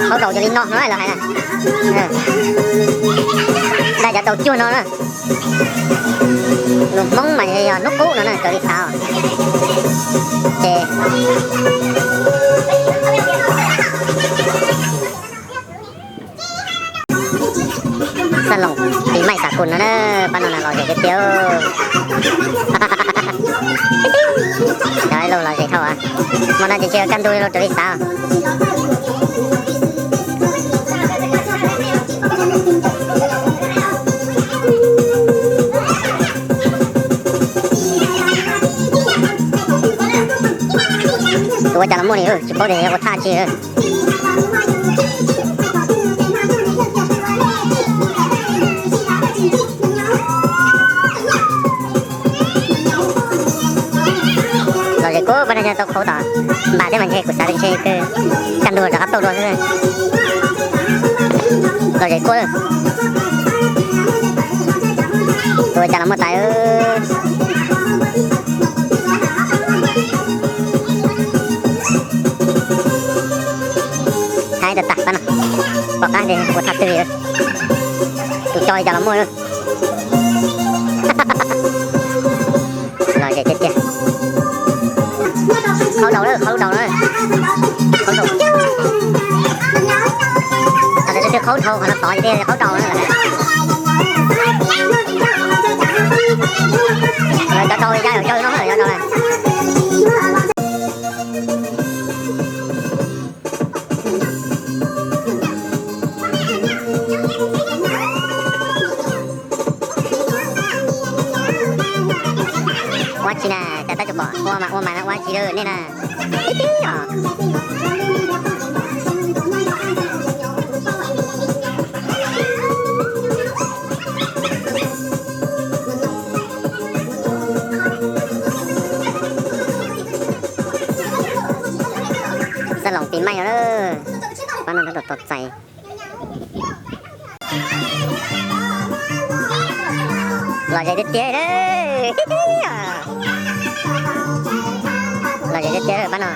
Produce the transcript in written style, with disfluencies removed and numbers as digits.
khấu đầu cho linh non nói là hay nè. Đây là đầu chua nó nè. Lùm móng mày nút cũ nữa nè, trời đi sao. Chè. Sân lồng tí mày xả cùn nó nè, ban đầu là lò dậy cái tiêu. Đấy lâu là dậy thâu à. Mà nó chỉ chơi căn đuôi rồi trời đi sao. Tôi chả làm mua này chỉ có để có tha chi rồi để cố bên này tôi khổ tỏ bà thế mình chơi của xã đình chơi cái căn đùa là áp tàu đùa thế rồi để cố tôi chả làm một tay hai đợt tạt vào nào bỏ cái để của thật tươi tôi chơi chả lắm môi luôn rồi vậy chết kìa khâu đầu nữa khâu đầu nữa khâu đầu để khâu đầu nó tỏi vậy khâu đầu nữa rồi cho tôi ra rồi chơi nó rồi cho tôi quá chi nè, chả ta chụp bỏ, qua mà nó quá chi rồi nên là ít tí nhỏ. Sân lồng tìm may rồi đó, con nó đột dày. Là vậy đứt chế đấy. Là vậy đứt chế rồi bắn rồi.